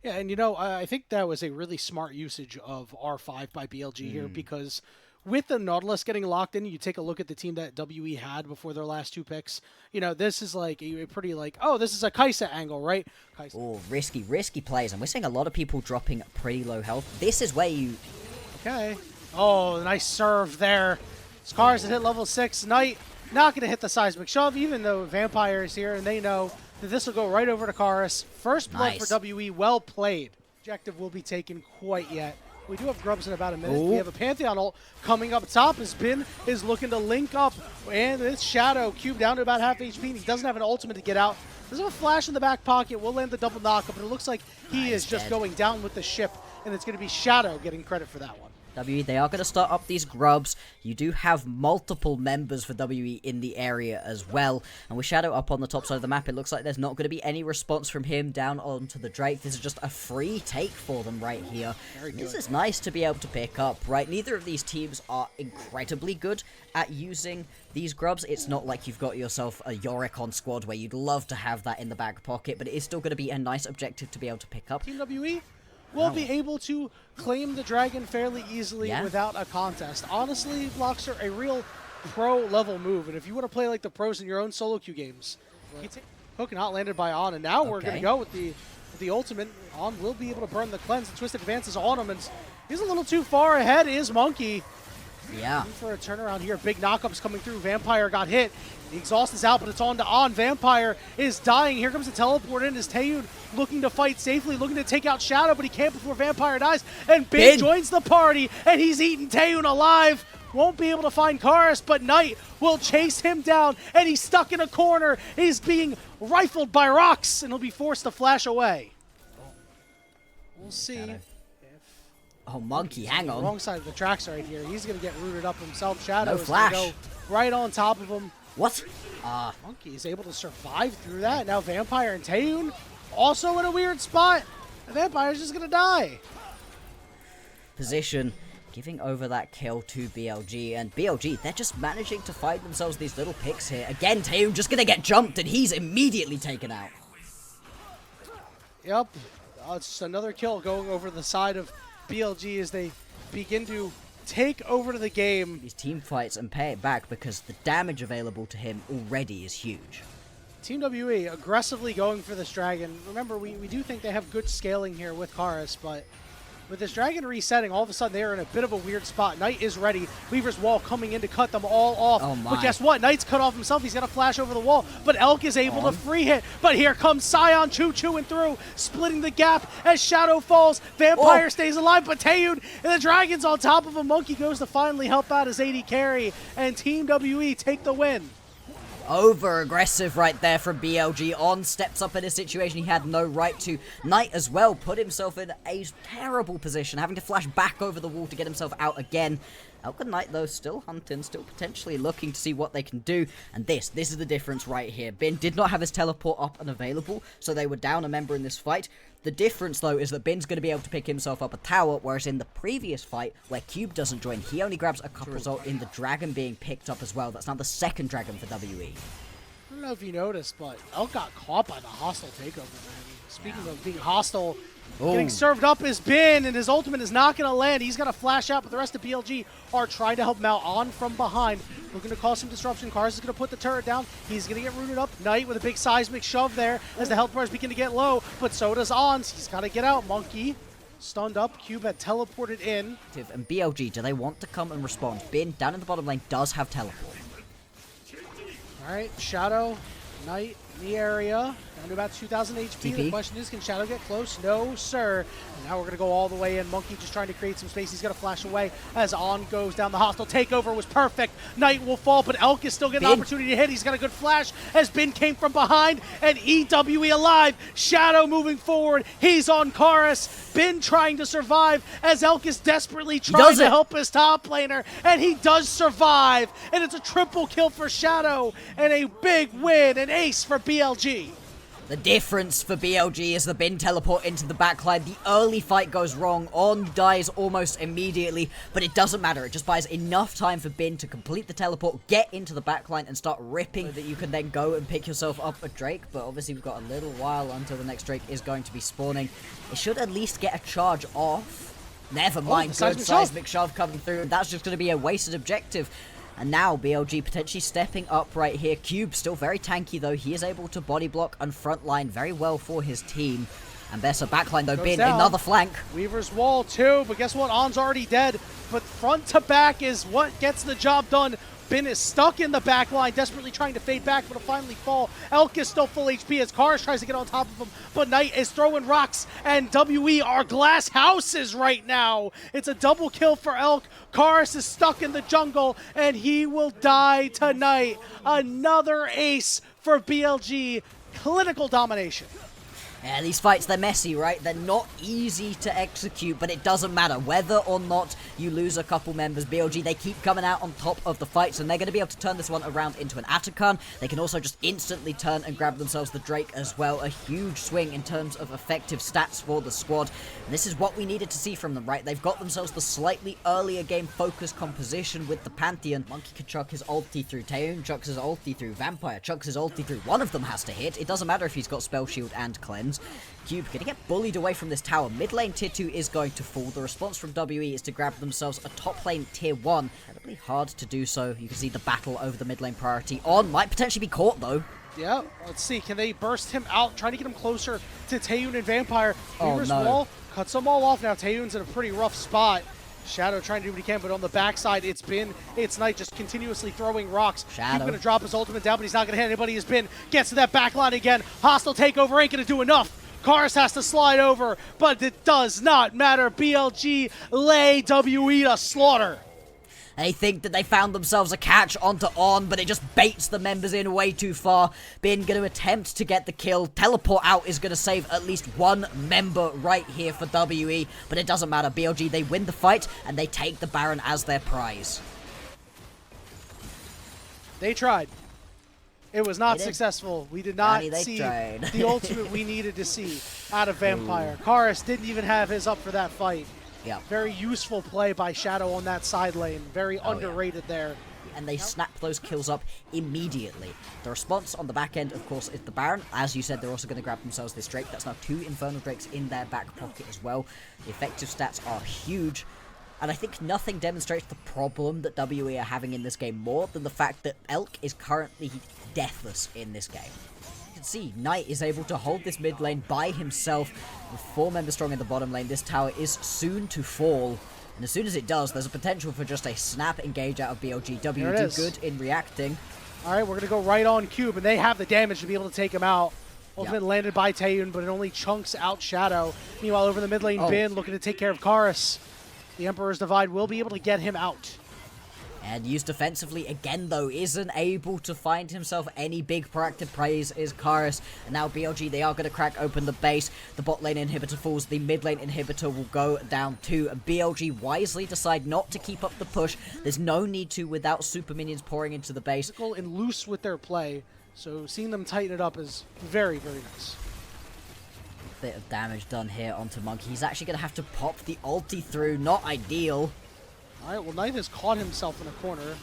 Yeah, and I think that was a really smart usage of R5 by BLG here, because with the Nautilus getting locked in, you take a look at the team that WE had before their last 2 picks. This is like a pretty this is a Kaisa angle, right? Oh, risky plays. And we're seeing a lot of people dropping pretty low health. This is where you... Okay. Oh, nice serve there. Scars that hit level 6. Knight not going to hit the seismic shove, even though Vampire is here, and they know that this will go right over to Karis. First blood for WE. Well played. Objective will be taken quite yet. We do have Grubs in about a minute. Ooh. We have a Pantheon ult coming up top as Bin is looking to link up. And it's Shadow. Cube down to about half HP. And he doesn't have an ultimate to get out. There's a flash in the back pocket. We'll land the double knockup, but it looks like he is just going down with the ship. And it's going to be Shadow getting credit for that one. WE, they are going to start up these grubs. You do have multiple members for WE in the area as well. And with Shadow up on the top side of the map, it looks like there's not going to be any response from him down onto the Drake. This is just a free take for them right here. This is nice to be able to pick up, right? Neither of these teams are incredibly good at using these grubs. It's not like you've got yourself a Yorick on squad where you'd love to have that in the back pocket, but it is still going to be a nice objective to be able to pick up. Team WE will be able to claim the dragon fairly easily without a contest. Honestly, blocks are a real pro-level move, and if you want to play like the pros in your own solo queue games, hook not landed by On, and now we're going to go with the ultimate. On will be able to burn the cleanse. The Twisted advances on him, and he's a little too far ahead, is Monkey. Yeah. For a turnaround here. Big knockups coming through. Vampire got hit. The exhaust is out, but it's on to On. Vampire is dying. Here comes the teleport in as Taeyun looking to fight safely, looking to take out Shadow, but he can't before Vampire dies. And Big joins the party, and he's eating Taeyun alive. Won't be able to find Karis, but Knight will chase him down, and he's stuck in a corner. He's being rifled by rocks, and he'll be forced to flash away. We'll see. Oh, Monkey, hang on. Wrong side of the tracks right here. He's going to get rooted up himself. Shadow No is going to flash. go right on top of him. What? Monkey is able to survive through that. Now Vampire and Taeyun also in a weird spot. The Vampire's just going to die. Position, giving over that kill to BLG. And BLG, they're just managing to find themselves these little picks here. Again, Taeyun just going to get jumped, and he's immediately taken out. Yep. It's just another kill going over the side of BLG as they begin to take over to the game. These team fights and pay it back because the damage available to him already is huge. Team WE aggressively going for this dragon. Remember, we do think they have good scaling here with Karis, but with this dragon resetting, all of a sudden they are in a bit of a weird spot. Knight is ready. Weaver's wall coming in to cut them all off. Oh my. But guess what? Knight's cut off himself. He's got to flash over the wall. But Elk is able to free hit. But here comes Sion choo-chooing through, splitting the gap as Shadow falls. Vampire stays alive, but Taeyun and the dragon's on top of him. Monkey goes to finally help out his AD carry, and Team WE take the win. Over aggressive right there from BLG. On steps up in a situation he had no right to. Knight as well put himself in a terrible position, having to flash back over the wall to get himself out again. Elk and Knight, though, still hunting, still potentially looking to see what they can do. And this is the difference right here. Bin did not have his teleport up and available, so they were down a member in this fight. The difference, though, is that Bin's going to be able to pick himself up a tower, whereas in the previous fight, where Cube doesn't join, he only grabs a couple result in the dragon being picked up as well. That's now the second dragon for WE. I don't know if you noticed, but Elk got caught by the hostile takeover. Speaking of being hostile, getting served up is Bin, and his ultimate is not going to land. He's going to flash out, but the rest of BLG are trying to help him out on from behind. Looking to cause some disruption. Karis is going to put the turret down. He's going to get rooted up. Knight with a big seismic shove there as the health bars begin to get low, but so does Ons. He's got to get out. Monkey stunned up. Cube had teleported in. And BLG, do they want to come and respond? Bin, down in the bottom lane, does have teleport. All right, Shadow, Knight in the area, down to about 2,000 HP. TP. The question is, can Shadow get close? No, sir. And now we're going to go all the way in. Monkey just trying to create some space. He's going to flash away as On goes down. The hostile takeover was perfect. Knight will fall, but Elk is still getting an opportunity to hit. He's got a good flash as Bin came from behind, and EWE alive. Shadow moving forward. He's on Karis. Bin trying to survive as Elk is desperately trying to help his top laner, and he does survive. And it's a triple kill for Shadow and a big win, an ace for BLG. The difference for BLG is the bin teleport into the backline. The early fight goes wrong. On dies almost immediately, but it doesn't matter. It just buys enough time for Bin to complete the teleport, get into the backline, and start ripping so that you can then go and pick yourself up a Drake. But obviously we've got a little while until the next Drake is going to be spawning. It should at least get a charge off. Never mind, good seismic shove coming through. That's just going to be a wasted objective. And now BLG potentially stepping up right here. Cube still very tanky though. He is able to body block and frontline very well for his team. And Bessa backline though, Bin, another flank. Weaver's wall too, but guess what? On's already dead. But front to back is what gets the job done. Bin is stuck in the back line, desperately trying to fade back, but will finally fall. Elk is still full HP as Kars tries to get on top of him, but Knight is throwing rocks, and WE are glass houses right now. It's a double kill for Elk. Kars is stuck in the jungle, and he will die tonight. Another ace for BLG. Clinical domination. Yeah, these fights, they're messy, right? They're not easy to execute, but it doesn't matter. Whether or not you lose a couple members, BLG, they keep coming out on top of the fights, and they're going to be able to turn this one around into an Atakan. They can also just instantly turn and grab themselves the Drake as well. A huge swing in terms of effective stats for the squad. And this is what we needed to see from them, right? They've got themselves the slightly earlier game focus composition with the Pantheon. Monkey can chuck his ulti through Taehoon, chucks his ulti through Vampire, chucks his ulti through. One of them has to hit. It doesn't matter if he's got Spell Shield and Cleanse. Cube gonna get bullied away from this tower. Mid lane tier 2 is going to fall. The response from WE is to grab themselves a top lane tier 1. Incredibly hard to do so. You can see the battle over the mid lane priority. On might potentially be caught though. Yeah, let's see. Can they burst him out? Trying to get him closer to Taehoon and Vampire. Weaver's wall cuts them all off now. Taehoon's in a pretty rough spot. Shadow trying to do what he can, but on the backside, it's Knight just continuously throwing rocks. Shadow going to drop his ultimate down, but he's not going to hit anybody. His Bin gets to that backline again. Hostile takeover ain't going to do enough. Kars has to slide over, but it does not matter. BLG lay WE to slaughter. They think that they found themselves a catch onto On, but it just baits the members in way too far. Bin going to attempt to get the kill. Teleport out is going to save at least one member right here for WE, but it doesn't matter. BLG, they win the fight, and they take the Baron as their prize. They tried. It was not successful. We did not see the ultimate we needed to see out of Vampire. Kars didn't even have his up for that fight. Yeah. Very useful play by Shadow on that side lane. Very underrated there. And they snap those kills up immediately. The response on the back end, of course, is the Baron. As you said, they're also going to grab themselves this Drake. That's now 2 Infernal Drakes in their back pocket as well. The effective stats are huge. And I think nothing demonstrates the problem that WE are having in this game more than the fact that Elk is currently deathless in this game. You can see Knight is able to hold this mid lane by himself with 4 members strong in the bottom lane. This tower is soon to fall. And as soon as it does, there's a potential for just a snap engage out of BLG. WE do good in reacting. All right, we're going to go right on Cube, and they have the damage to be able to take him out. Ultimate landed by Taehoon, but it only chunks out Shadow. Meanwhile, over the mid lane, Bin looking to take care of Kars. The Emperor's Divide will be able to get him out. And used defensively again, though, isn't able to find himself any big proactive praise is Kars. And now BLG, they are going to crack open the base. The bot lane inhibitor falls. The mid lane inhibitor will go down too. And BLG wisely decide not to keep up the push. There's no need to without super minions pouring into the base. And loose with their play. So seeing them tighten it up is very, very nice. Bit of damage done here onto Monkey. He's actually going to have to pop the ulti through. Not ideal. All right, well, Knight has caught himself in a corner.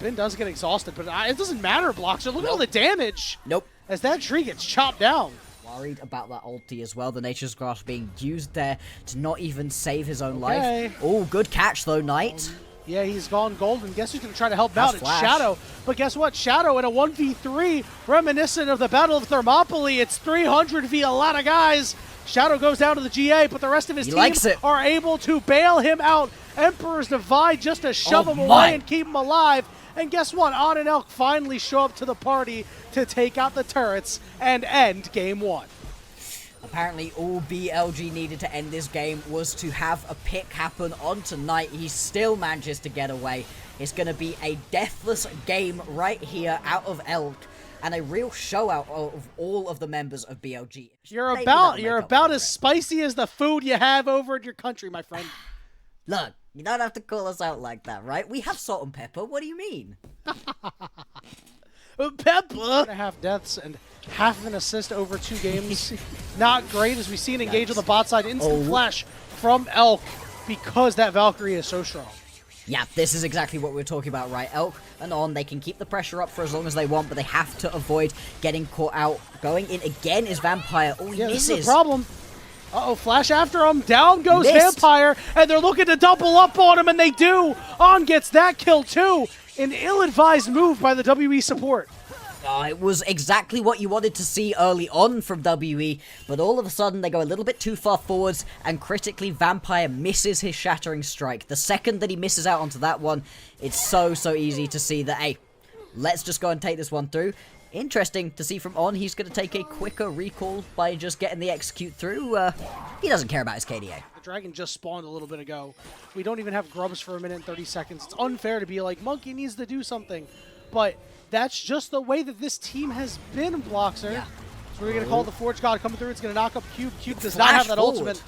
Bin does get exhausted, but it doesn't matter, Bloxer. Look at all the damage. As that tree gets chopped down. Worried about that ulti as well. The Nature's Grasp being used there to not even save his own life. Oh, good catch, though, Knight. Yeah, he's gone golden. Guess who's going to try to help out? It's Shadow. But guess what? Shadow in a 1v3, reminiscent of the Battle of Thermopylae. It's 300 v a lot of guys. Shadow goes down to the GA, but the rest of his team are able to bail him out. Emperor's Divide just to shove him away and keep him alive. And guess what? On and Elk finally show up to the party to take out the turrets and end game 1. Apparently, all BLG needed to end this game was to have a pick happen on tonight. He still manages to get away. It's going to be a deathless game right here out of Elk. And a real show out of all of the members of BLG. You're about as spicy as the food you have over at your country, my friend. Look, you don't have to call us out like that, right? We have salt and pepper. What do you mean? Pepper! Gonna have deaths, and half of an assist over 2 games. Not great, as we see an engage on the bot side. Instant flash from Elk because that Valkyrie is so strong. Yeah, this is exactly what we were talking about, right? Elk and On, they can keep the pressure up for as long as they want, but they have to avoid getting caught out. Going in again is Vampire. Oh, he misses. This is the problem. Uh-oh, flash after him. Down goes Missed. Vampire, and they're looking to double up on him, and they do. On gets that kill, too. An ill-advised move by the WE support. Oh, it was exactly what you wanted to see early on from WE, but all of a sudden they go a little bit too far forwards, and critically Vampire misses his Shattering Strike. The second that he misses out onto that one, it's so easy to see that, hey, let's just go and take this one through. Interesting to see from On, he's going to take a quicker recall by just getting the execute through. He doesn't care about his KDA. The Dragon just spawned a little bit ago. We don't even have grubs for a minute and 30 seconds. It's unfair to be like, Monkey needs to do something. But that's just the way that this team has been, Bloxer. Yeah. So we're going to call the Forge God coming through. It's going to knock up Cube. Cube does not have that ultimate.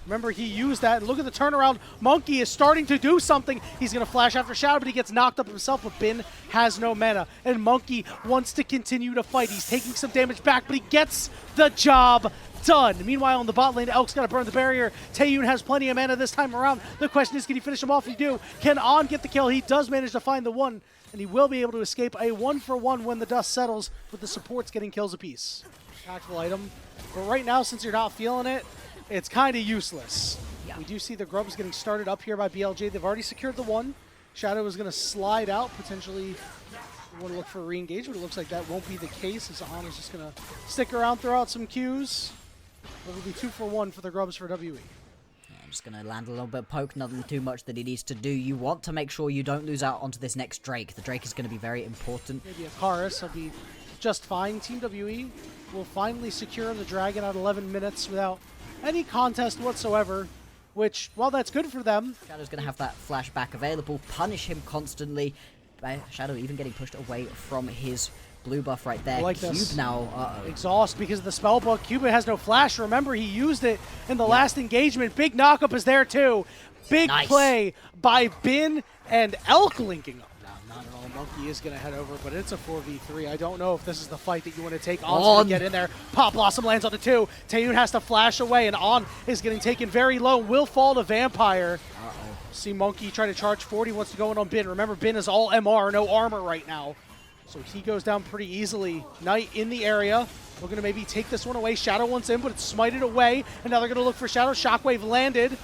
Remember, he used that. And look at the turnaround. Monkey is starting to do something. He's going to flash after Shadow, but he gets knocked up himself. But Bin has no mana. And Monkey wants to continue to fight. He's taking some damage back, but he gets the job done. Meanwhile, in the bot lane, Elk's got to burn the barrier. Taeyun has plenty of mana this time around. The question is, can he finish him off? If he do, can On get the kill? He does manage to find the one, and he will be able to escape a 1-for-1 when the dust settles, with the supports getting kills apiece. Tactical item. But right now, since you're not feeling it, it's kind of useless. Yeah. We do see the grubs getting started up here by BLG. They've already secured the one. Shadow is going to slide out, potentially want to look for a re-engage, but it looks like that won't be the case, as On is just going to stick around, throw out some Qs. It will be 2-for-1 for the grubs for WE. I'm just going to land a little bit of poke, nothing too much that he needs to do. You want to make sure you don't lose out onto this next Drake. The Drake is going to be very important. Maybe a Karis will be just fine. Team WE will finally secure the Dragon at 11 minutes without any contest whatsoever, which, while that's good for them... Shadow's going to have that flashback available, punish him constantly. Shadow even getting pushed away from his blue buff right there. Like Cube this. now, Exhaust because of the spell book. Cube has no flash. Remember, he used it in the last engagement. Big knockup is there, too. Big play by Bin and Elk linking up. Not at all. Monkey is going to head over, but it's a 4v3. I don't know if this is the fight that you want to take. On's going to get in there. Pop Blossom lands on the 2. Taeyun has to flash away, and On is getting taken very low. Will fall to Vampire. See Monkey try to charge 40, wants to go in on Bin. Remember, Bin is all MR, no armor right now. So he goes down pretty easily. Knight in the area. We're going to maybe take this one away. Shadow wants in, but it's smited away. And now they're going to look for Shadow. Shockwave landed.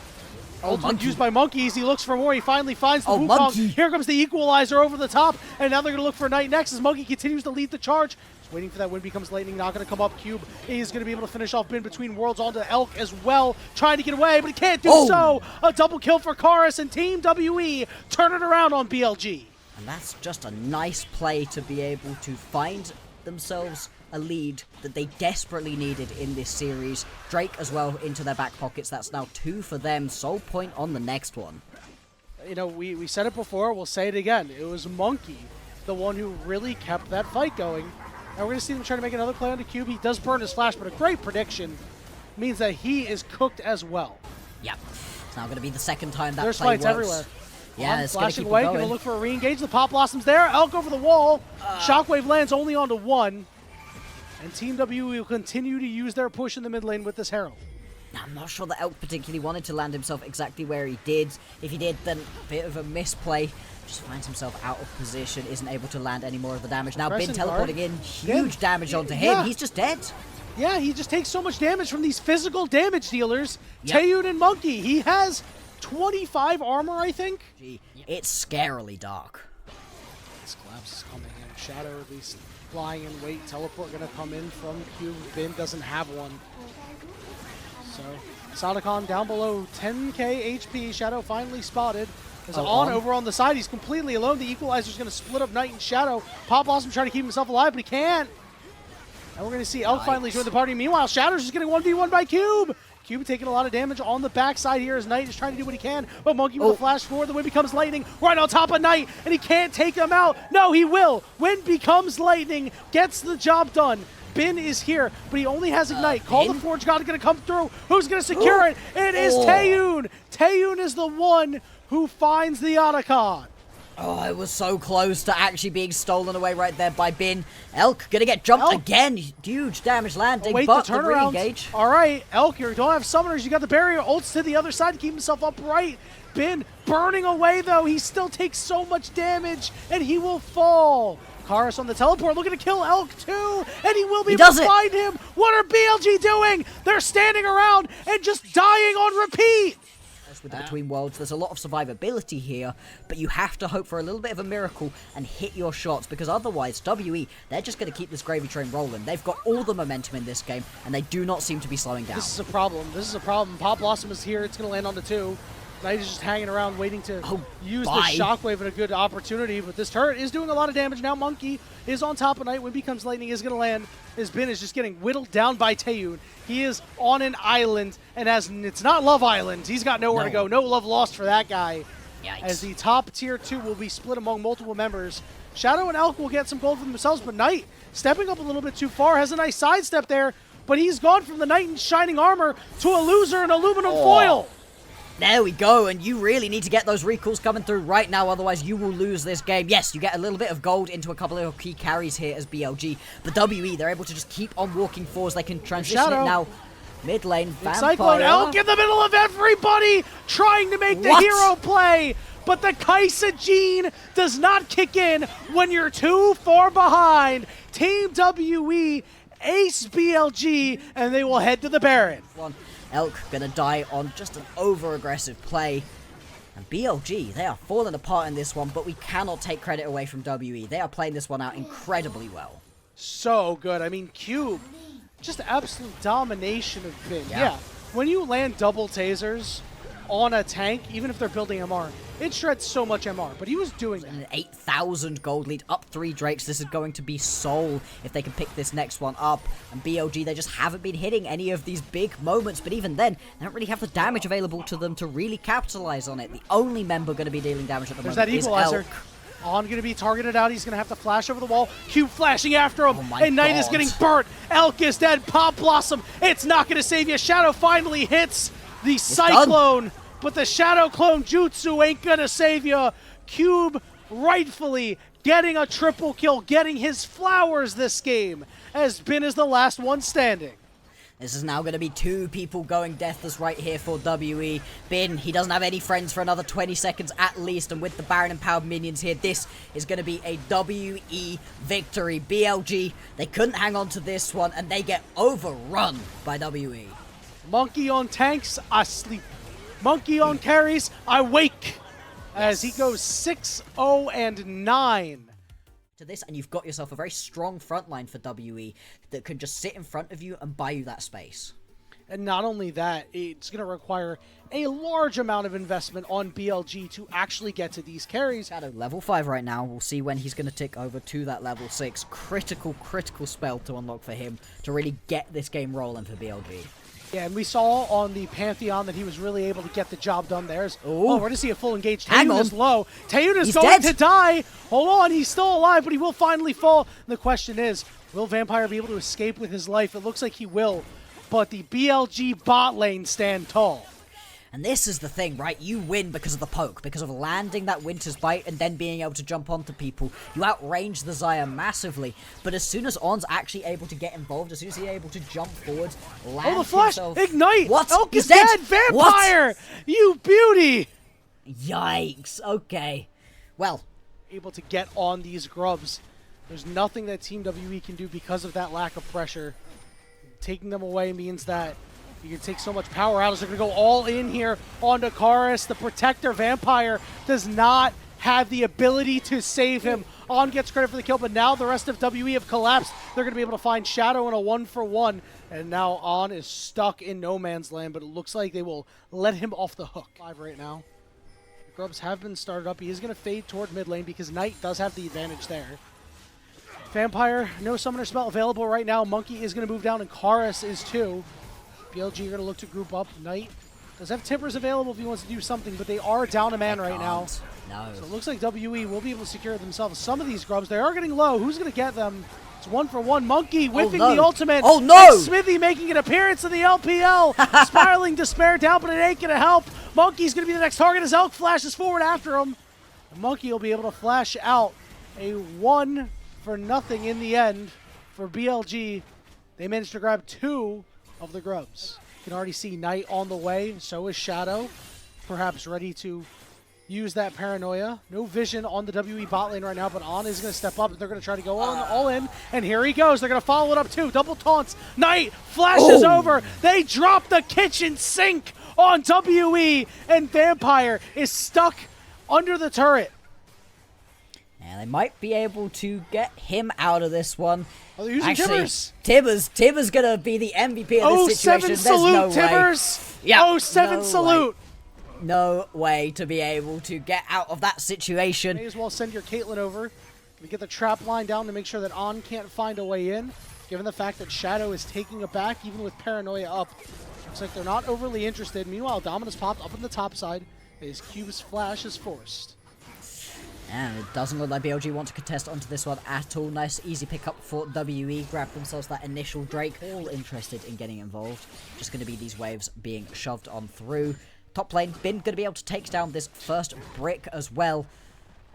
Ultimate used by Monkeys. He looks for more. He finally finds the Wukong. Here comes the Equalizer over the top. And now they're going to look for Knight next as Monkey continues to lead the charge. Just waiting for that Wind Becomes Lightning. Not going to come up. Cube is going to be able to finish off Bin between worlds onto Elk as well. Trying to get away, but he can't do so. A double kill for Karis, and Team WE turn it around on BLG. And that's just a nice play to be able to find themselves a lead that they desperately needed in this series. Drake as well into their back pockets. That's now 2 for them. Soul point on the next one. You know, we said it before. We'll say it again. It was Monkey, the one who really kept that fight going. And we're going to see them try to make another play on the Cube. He does burn his flash, but a great prediction means that he is cooked as well. Yep. It's now going to be the second time that There's play fights works. everywhere. Yeah, it's flashing away, going to look for a re-engage. The Pop Blossom's there. Elk over the wall. Shockwave lands only onto 1. And Team W will continue to use their push in the mid lane with this Herald. I'm not sure that Elk particularly wanted to land himself exactly where he did. If he did, then a bit of a misplay. Just finds himself out of position, isn't able to land any more of the damage. Now Bin teleporting in, huge damage onto him. He's just dead. Yeah, he just takes so much damage from these physical damage dealers. Taeyun and Monkey. He has 25 armor, I think. Gee, it's scarily dark. This collapse is coming in. Shadow at least lying in wait. Teleport going to come in from Cube. Bin doesn't have one. So Sonicon down below 10k HP. Shadow finally spotted. As On over on the side, he's completely alone. The Equalizer's going to split up Knight and Shadow. Pop Blossom trying to keep himself alive, but he can't. And we're going to see Elk finally join the party. Meanwhile, Shadow's just getting 1v1 by Cube. Cube taking a lot of damage on the backside here as Knight is trying to do what he can. But Monkey with a flash forward. The Wind Becomes Lightning right on top of Knight, and he can't take him out. No, he will. Wind Becomes Lightning gets the job done. Bin is here, but he only has Ignite. Call the Forge God going to come through. Who's going to secure it? It is Taeyun. Taeyun is the one who finds the Otacon. Oh, it was so close to actually being stolen away right there by Bin. Elk gonna get jumped again. Huge damage landing, Wait, but the the turnaround. re-engage. All right, Elk, you don't have summoners. You got the barrier. Ults to the other side to keep himself upright. Bin burning away, though. He still takes so much damage, and he will fall. Karis on the teleport looking to kill Elk, too, and he will be able to find him. What are BLG doing? They're standing around and just dying on repeat. With the Between Worlds, there's a lot of survivability here, but you have to hope for a little bit of a miracle and hit your shots, because otherwise, WE, they're just going to keep this gravy train rolling. They've got all the momentum in this game, and they do not seem to be slowing down. This is a problem. This is a problem. Pop Blossom is here. It's going to land on the 2. Knight is just hanging around waiting to use the shockwave in a good opportunity, but this turret is doing a lot of damage now. Monkey is on top of Knight. When becomes lightning is going to land. His Bin is just getting whittled down by Taeyun. He is on an island, and as it's not Love Island, he's got nowhere to go. No love lost for that guy. Yikes. As the top tier 2 will be split among multiple members. Shadow and Elk will get some gold for themselves, but Knight stepping up a little bit too far, has a nice sidestep there, but he's gone from the Knight in shining armor to a loser in aluminum foil. There we go, and you really need to get those recalls coming through right now, otherwise you will lose this game. Yes, you get a little bit of gold into a couple of key carries here as BLG, but WE, they're able to just keep on walking forwards. They can transition it now. Mid lane, Vampire. Cyclone Elk in the middle of everybody, trying to make the hero play, but the Kaisa gene does not kick in when you're too far behind. Team WE ace BLG, and they will head to the Baron. Elk gonna die on just an over-aggressive play. And BLG, they are falling apart in this one, but we cannot take credit away from WE. They are playing this one out incredibly well. So good. I mean, Cube, just absolute domination of Bin. Yeah. When you land double tasers on a tank, even if they're building MR, it shreds so much MR, but he was doing that. An 8,000 gold lead, up 3 Drakes. This is going to be Soul if they can pick this next one up. And BLG, they just haven't been hitting any of these big moments, but even then, they don't really have the damage available to them to really capitalize on it. The only member going to be dealing damage at the moment is Elk. On going to be targeted out. He's going to have to flash over the wall. Cube flashing after him. And Knight is getting burnt. Elk is dead. Pop Blossom. It's not going to save you. Shadow finally hits the Cyclone. But the Shadow Clone Jutsu ain't going to save you. Cube rightfully getting a triple kill. Getting his flowers this game. As Bin is the last one standing. This is now going to be 2 people going deathless right here for WE. Bin, he doesn't have any friends for another 20 seconds at least, and with the Baron Empowered minions here, this is going to be a WE victory. BLG, they couldn't hang on to this one, and they get overrun by WE. Monkey on tanks, I sleep. Monkey on carries, I wake. As he goes 6-0-9. To this, and you've got yourself a very strong front line for WE that can just sit in front of you and buy you that space. And not only that, it's going to require a large amount of investment on BLG to actually get to these carries. Shadow, level 5 right now. We'll see when he's going to tick over to that level 6. Critical spell to unlock for him to really get this game rolling for BLG. Yeah, and we saw on the Pantheon that he was really able to get the job done there. Oh, we're going to see a full engage. Taeyun is low. Taeyun is going to die. Hold on, he's still alive, but he will finally fall. The question is, will Vampire be able to escape with his life? It looks like he will, but the BLG bot lane stand tall. And this is the thing, right? You win because of the poke, because of landing that Winter's Bite and then being able to jump onto people. You outrange the Xayah massively, but as soon as On's actually able to get involved, as soon as he's able to jump forward, land the flash! himself... Ignite! What? Elk is dead! Vampire! What? You beauty! Yikes. Okay. Well. Able to get on these grubs. There's nothing that Team WE can do because of that lack of pressure. Taking them away means that you can take so much power out as they're going to go all in here onto Karis. The Protector Vampire does not have the ability to save him. On gets credit for the kill, but now the rest of WE have collapsed. They're going to be able to find Shadow in a 1-for-1. And now On is stuck in no man's land, but it looks like they will let him off the hook. 5 right now. The Grubs have been started up. He is going to fade toward mid lane because Knight does have the advantage there. Vampire, no summoner spell available right now. Monkey is going to move down, and Karis is too. BLG are going to look to group up. Knight does have Tippers available if he wants to do something, but they are down a man right now. No. So it looks like WE will be able to secure themselves some of these grubs. They are getting low. Who's going to get them? It's 1-for-1. Monkey whiffing the ultimate. Oh, no! And Smithy making an appearance in the LPL. Spiraling Despair down, but it ain't going to help. Monkey's going to be the next target as Elk flashes forward after him. Monkey will be able to flash out a 1-0 in the end for BLG. They managed to grab 2 of the grubs. You can already see Knight on the way, so is Shadow, perhaps ready to use that paranoia. No vision on the WE bot lane right now, but On is going to step up. They're going to try to go all in, and here he goes. They're going to follow it up too. Double taunts. Knight flashes over. They drop the kitchen sink on WE, and Vampire is stuck under the turret. And they might be able to get him out of this one. Oh, they're using Tibbers. Tibbers gonna be the MVP of this situation. There's salute, no Tibbers. Way. Yeah, 07 salute. No way to be able to get out of that situation. May as well send your Caitlyn over to get the trap line down to make sure that On can't find a way in, given the fact that Shadow is taking it back, even with Paranoia up. Looks like they're not overly interested. Meanwhile, Dominus popped up on the top side. His Cube's flash is forced. And it doesn't look like BLG want to contest onto this one at all. Nice, easy pickup for WE. Grab themselves that initial Drake. All interested in getting involved. Just going to be these waves being shoved on through. Top lane, Bin going to be able to take down this first brick as well.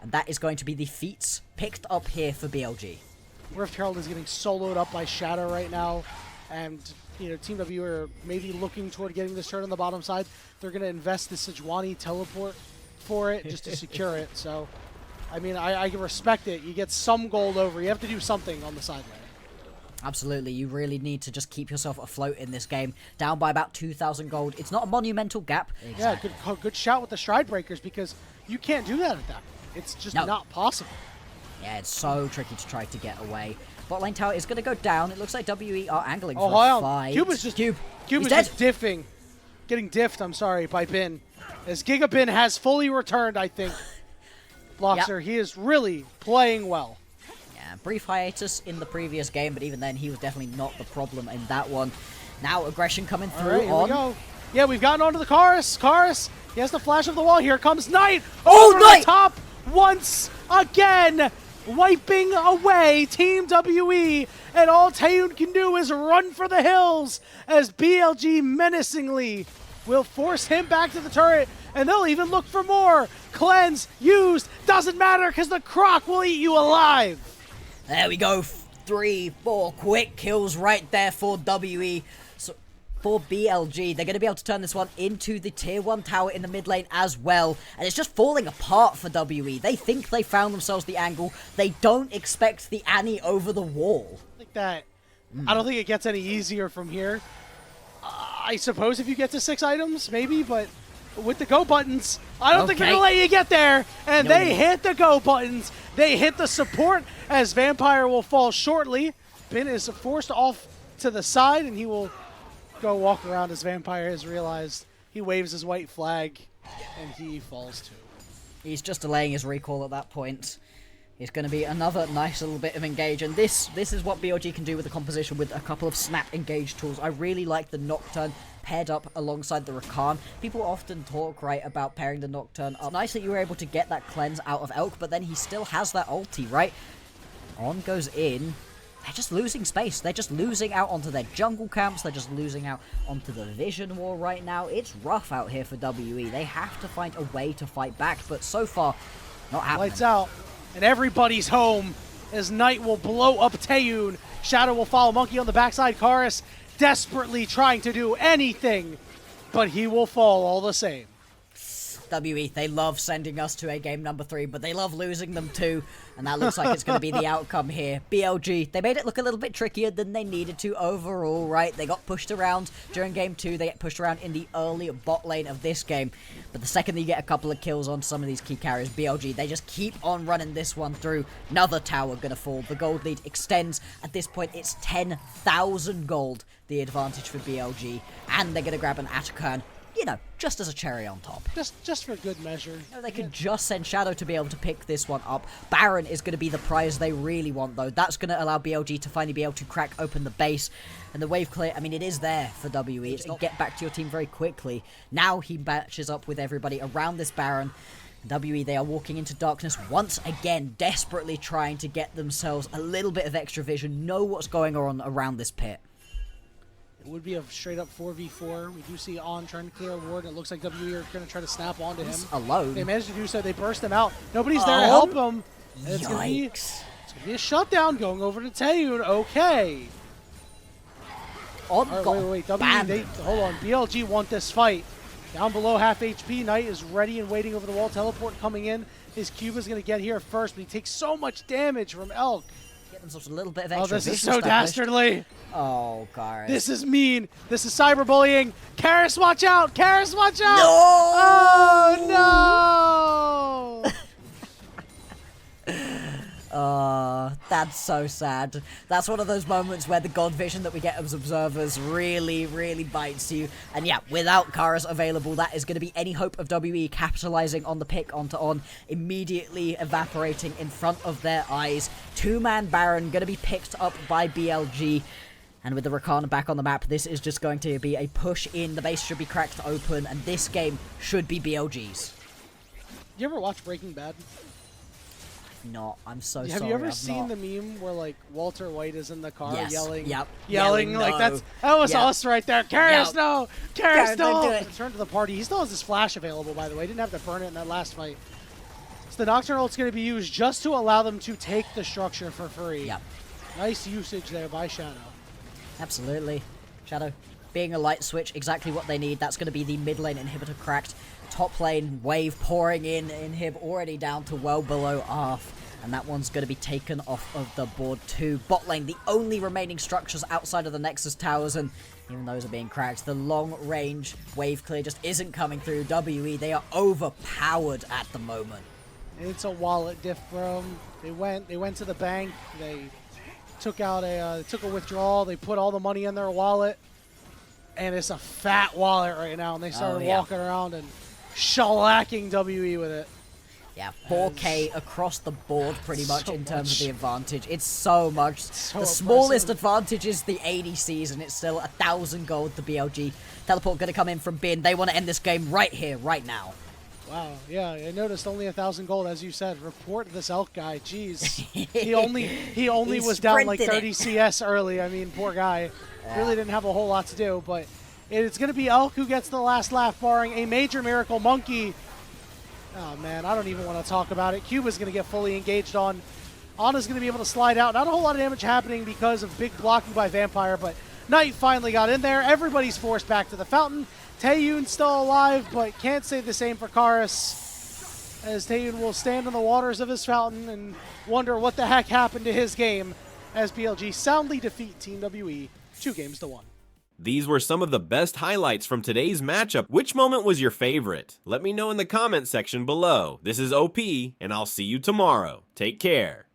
And that is going to be the feats picked up here for BLG. Rift Herald is getting soloed up by Shadow right now. And, you know, Team W are maybe looking toward getting this turret on the bottom side. They're going to invest the Sejuani teleport for it just to secure it. So, I mean, I can respect it. You get some gold over. You have to do something on the side lane. Absolutely, you really need to just keep yourself afloat in this game. Down by about 2,000 gold. It's not a monumental gap. Exactly. Yeah, good shout with the Stride Breakers because you can't do that at that point. It's just not possible. Yeah, it's so tricky to try to get away. Bot lane tower is going to go down. It looks like WE are angling for a fight. Cube is just diffing. Getting diffed, I'm sorry, by Bin. As Gigabin has fully returned, I think. Bloxer, he is really playing well. Yeah, brief hiatus in the previous game, but even then he was definitely not the problem in that one. Now aggression coming through. Right, here we go. Yeah, we've gotten onto the Chorus. Chorus, he has the flash of the wall. Here comes Knight. Over the top once again. Wiping away Team WE, and all Taeyun can do is run for the hills as BLG menacingly will force him back to the turret, and they'll even look for more. Cleanse, used, doesn't matter because the Croc will eat you alive. There we go, 3-4 quick kills right there for WE. So for BLG, they're going to be able to turn this one into the tier 1 tower in the mid lane as well. And it's just falling apart for WE. They think they found themselves the angle. They don't expect the Annie over the wall. Like that. I don't think it gets any easier from here. I suppose if you get to 6 items, maybe, but with the go buttons, I don't think they're going to let you get there. And they hit the go buttons. They hit the support as Vampire will fall shortly. Bin is forced off to the side, and he will go walk around as Vampire has realized. He waves his white flag, and he falls too. He's just delaying his recall at that point. It's going to be another nice little bit of engage, and this is what BLG can do with the composition with a couple of snap engage tools. I really like the Nocturne paired up alongside the Rakan. People often talk, right, about pairing the Nocturne up. It's nice that you were able to get that cleanse out of Elk, but then he still has that ulti, right? On goes in. They're just losing space. They're just losing out onto their jungle camps. They're just losing out onto the vision war right now. It's rough out here for WE. They have to find a way to fight back, but so far, not happening. Lights out. And everybody's home as Knight will blow up Taeyun. Shadow will follow. Monkey on the backside. Chorus desperately trying to do anything, but he will fall all the same. WE, they love sending us to a game number 3, but they love losing them too, and that looks like it's going to be the outcome here. BLG, they made it look a little bit trickier than they needed to overall, right? They got pushed around during game 2, they get pushed around in the early bot lane of this game, but the second that you get a couple of kills on some of these key carriers, BLG, they just keep on running this one through. Another tower going to fall. The gold lead extends. At this point, it's 10,000 gold, the advantage for BLG, and they're going to grab an Atakan, you know, just as a cherry on top. Just for good measure. You know, they could just send Shadow to be able to pick this one up. Baron is going to be the prize they really want, though. That's going to allow BLG to finally be able to crack open the base. And the wave clear, I mean, it is there for WE. It's get back to your team very quickly. Now he matches up with everybody around this Baron. WE, they are walking into darkness once again, desperately trying to get themselves a little bit of extra vision, know what's going on around this pit. It would be a straight up 4v4. We do see On trying to clear a ward, and it looks like WE are going to try to snap onto him. Alone. They managed to do so. They burst him out. Nobody's there to help him. And it's going to be a shutdown going over to Taeyun. Okay. On wait. WE, hold on. BLG want this fight. Down below half HP. Knight is ready and waiting over the wall. Teleport coming in. His cube is going to get here first, but he takes so much damage from Elk. Get themselves a little bit of extra. Oh, this is so dastardly. Oh, Karis. This is mean. This is cyberbullying. Karis, watch out. Karis, watch out. No! Oh, no. That's so sad. That's one of those moments where the god vision that we get as observers really, really bites you. And yeah, without Karis available, that is going to be any hope of WE capitalizing on the pick onto On, immediately evaporating in front of their eyes. Two-man Baron going to be picked up by BLG. And with the Rakana back on the map, this is just going to be a push in. The base should be cracked open, and this game should be BLG's. You ever watch Breaking Bad? Not. I'm so sorry. Have you ever seen the meme where like Walter White is in the car yelling? Yep. Yelling like no. that was us right there. Karis, no! Karis, no! Don't do it. Return to the party. He still has his flash available, by the way. He didn't have to burn it in that last fight. So the Nocturnal is going to be used just to allow them to take the structure for free. Yep. Nice usage there by Shadow. Absolutely. Shadow being a light switch, exactly what they need. That's going to be the mid lane inhibitor cracked. Top lane wave pouring in. Inhib already down to well below half. And that one's going to be taken off of the board too. Bot lane, the only remaining structures outside of the Nexus towers, and even those are being cracked. The long range wave clear just isn't coming through. WE, they are overpowered at the moment. It's a wallet diff, bro. They went to the bank. They took out a withdrawal. They put all the money in their wallet, and it's a fat wallet right now. And they started walking around and shellacking WE with it. Yeah, 4K across the board pretty much in terms of the advantage. It's so much. The smallest advantage is the ADCs, and it's still 1,000 gold to BLG. Teleport going to come in from Bin. They want to end this game right here, right now. Wow, yeah, I noticed only 1,000 gold, as you said. Report this Elk guy, jeez. he only was down like 30 CS early. I mean, poor guy. Yeah. Really didn't have a whole lot to do, but it's going to be Elk who gets the last laugh, barring a major miracle. Monkey. Oh, man, I don't even want to talk about it. Cuba's going to get fully engaged on. Ana's going to be able to slide out. Not a whole lot of damage happening because of big blocking by Vampire, but Knight finally got in there. Everybody's forced back to the fountain. Taeyun still alive, but can't say the same for Karis, as Taeyun will stand in the waters of his fountain and wonder what the heck happened to his game as BLG soundly defeat Team WE 2-1. These were some of the best highlights from today's matchup. Which moment was your favorite? Let me know in the comment section below. This is OP, and I'll see you tomorrow. Take care.